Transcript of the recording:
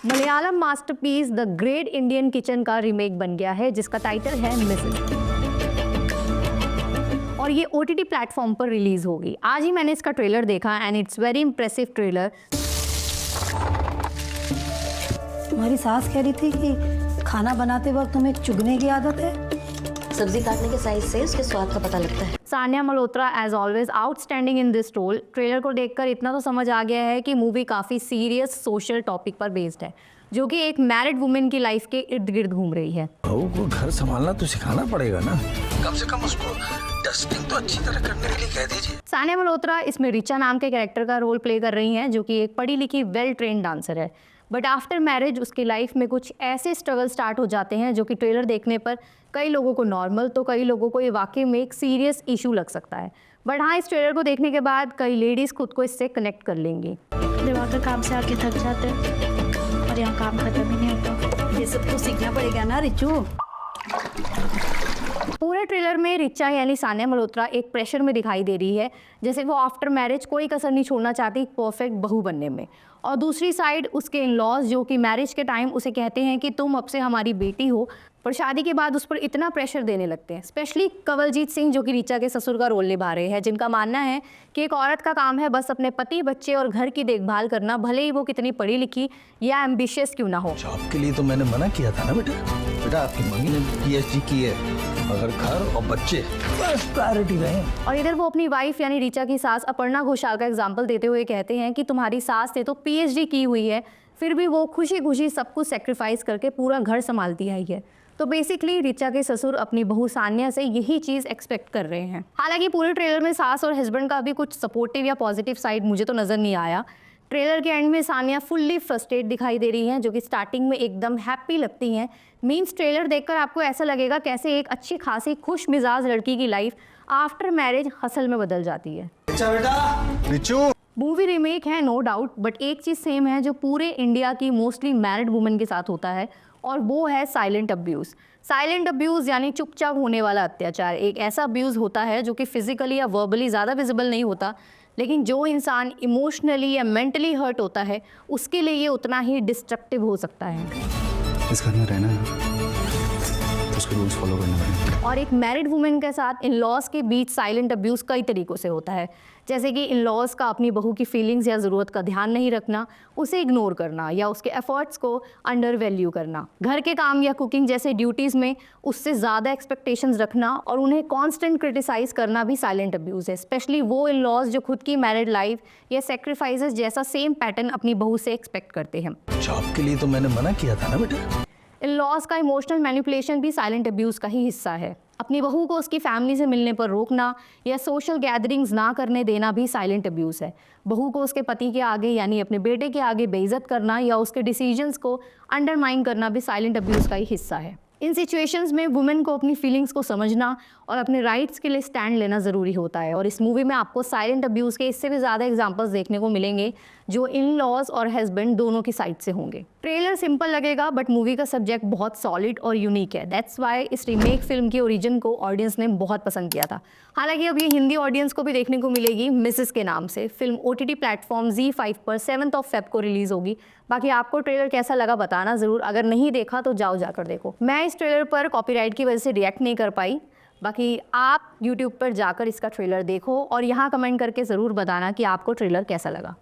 Malayalam masterpiece the great Indian kitchen का remake बन गया है जिसका टाइटल है मिसेस, और ये OTT प्लेटफॉर्म पर रिलीज होगी। आज ही मैंने इसका ट्रेलर देखा and it's very impressive trailer. तुम्हारी सास कह रही थी कि खाना बनाते वक्त तुम्हें चुगने की आदत है। सब्जी काटने के साइज से उसके स्वाद का पता लगता है। Sania Malhotra as always outstanding in this role. Trailer को देखकर इतना तो समझ आ गया है कि मूवी काफ़ी सीरियस सोशल टॉपिक पर बेस्ड है, जो कि एक मैरिड वुमेन की लाइफ के इर्द गिर्द घूम रही है। बहू को घर संभालना तो सिखाना पड़ेगा ना, कम से कम उसको डस्टिंग तो अच्छी तरह करने के लिए कह दीजिए। सानिया मल्होत्रा इसमें रिचा नाम के कैरेक्टर का रोल प्ले कर रही हैं, जो कि एक पढ़ी लिखी वेल ट्रेन्ड डांसर है। बट आफ्टर मैरिज उसकी लाइफ में कुछ ऐसे स्ट्रगल स्टार्ट हो जाते हैं जो कि ट्रेलर देखने पर कई लोगों को नॉर्मल तो कई लोगों को ये वाकई में एक सीरियस इशू लग सकता है। बट हाँ, इस ट्रेलर को देखने के बाद कई लेडीज़ खुद को इससे कनेक्ट कर लेंगी। दिमाग का काम से आके थक जाते हैं और यहाँ काम खत्म ही नहीं होता। ये सब तो सीखना पड़ेगा ना रिचू। पूरे ट्रेलर में रिचा यानी सानिया मल्होत्रा एक प्रेशर में दिखाई दे रही है, जैसे वो आफ्टर मैरिज कोई कसर नहीं छोड़ना चाहती परफेक्ट बहू बनने में। और दूसरी साइड उसके इन-लॉज जो कि मैरिज के टाइम उसे कहते हैं कि तुम अब से हमारी बेटी हो, पर शादी के बाद उस पर इतना प्रेशर देने लगते हैं। स्पेशली कंवलजीत सिंह जो कि रिचा के ससुर का रोल निभा रहे हैं, जिनका मानना है कि एक औरत का काम है बस अपने पति, बच्चे और घर की देखभाल करना, भले ही वो कितनी पढ़ी लिखी या एम्बिशियस क्यों ना हो। जॉब के लिए तो मैंने मना किया था ना बेटा आपकी मम्मी ने PhD की है, मगर घर और बच्चे बस प्रायोरिटी रहे। और इधर वो अपनी वाइफ यानी रिचा की सास अपर्णा घोषाल का एग्जाम्पल देते हुए कहते हैं कि तुम्हारी सास ने तो PhD की हुई है, फिर भी वो खुशी खुशी सब कुछ सेक्रीफाइस करके पूरा घर संभालती आई है। तो बेसिकली रिचा के ससुर अपनी बहू सानिया से यही चीज़ एक्सपेक्ट कर रहे हैं। हालांकि पूरे ट्रेलर में सास और हस्बैंड का भी कुछ सपोर्टिव या पॉजिटिव साइड मुझे तो नज़र नहीं आया। ट्रेलर के एंड में सानिया फुल्ली फ्रस्ट्रेट दिखाई दे रही हैं, जो कि स्टार्टिंग में एकदम हैप्पी लगती हैं। मीन्स ट्रेलर देखकर आपको ऐसा लगेगा कैसे एक अच्छी खासी खुश मिजाज लड़की की लाइफ आफ्टर मैरिज हसल में बदल जाती है। मूवी रीमेक है नो डाउट, बट एक चीज़ सेम है जो पूरे इंडिया की मोस्टली मैरिड वुमेन के साथ होता है, और वो है साइलेंट अब्यूज़। साइलेंट अब्यूज़ यानी चुपचाप होने वाला अत्याचार। एक ऐसा अब्यूज़ होता है जो कि फिजिकली या वर्बली ज़्यादा विजिबल नहीं होता, लेकिन जो इंसान इमोशनली या मेंटली हर्ट होता है उसके लिए ये उतना ही डिस्ट्रक्टिव हो सकता है। इस घर में रहना है तो उसके रूल्स फॉलो करने पड़ेंगे। और एक मैरिड वुमेन के साथ इन लॉज के बीच साइलेंट अब्यूज़ कई तरीक़ों से होता है, जैसे कि इन लॉज का अपनी बहू की फीलिंग्स या ज़रूरत का ध्यान नहीं रखना, उसे इग्नोर करना या उसके एफर्ट्स को अंडर वैल्यू करना, घर के काम या कुकिंग जैसे ड्यूटीज़ में उससे ज़्यादा एक्सपेक्टेशंस रखना और उन्हें कॉन्स्टेंट क्रिटिसाइज़ करना भी साइलेंट अब्यूज़ है। स्पेशली वो इन लॉज जो खुद की मैरिड लाइफ या सेक्रीफाइसेस जैसा सेम पैटर्न अपनी बहू से एक्सपेक्ट करते हैं। जॉब के लिए तो मैंने मना किया था ना बेटा। इन लॉज का इमोशनल मैनिपुलेशन भी साइलेंट अब्यूज़ का ही हिस्सा है। अपनी बहू को उसकी फैमिली से मिलने पर रोकना या सोशल गैदरिंग्स ना करने देना भी साइलेंट अब्यूज़ है। बहू को उसके पति के आगे यानी अपने बेटे के आगे बेइज्जत करना या उसके डिसीजंस को अंडरमाइन करना भी साइलेंट अब्यूज़ का ही हिस्सा है। इन सिचुएशंस में वुमेन को अपनी फीलिंग्स को समझना और अपने राइट्स के लिए स्टैंड लेना ज़रूरी होता है। और इस मूवी में आपको साइलेंट अब्यूज़ के इससे भी ज़्यादा एग्जांपल्स देखने को मिलेंगे जो इन लॉज और हस्बैंड दोनों की साइड से होंगे। ट्रेलर सिंपल लगेगा बट मूवी का सब्जेक्ट बहुत सॉलिड और यूनिक है। दैट्स वाई इस रीमेक फिल्म की ओरिजिन को ऑडियंस ने बहुत पसंद किया था। हालांकि अब ये हिंदी ऑडियंस को भी देखने को मिलेगी मिसेस के नाम से। फिल्म OTT प्लेटफॉर्म ZEE5 पर 7 फेब को रिलीज़ होगी। बाकी आपको ट्रेलर कैसा लगा बताना ज़रूर, अगर नहीं देखा तो जाओ जाकर देखो। मैं इस ट्रेलर पर कॉपीराइट की वजह से रिएक्ट नहीं कर पाई, बाकी आप YouTube पर जाकर इसका ट्रेलर देखो और यहाँ कमेंट करके ज़रूर बताना कि आपको ट्रेलर कैसा लगा।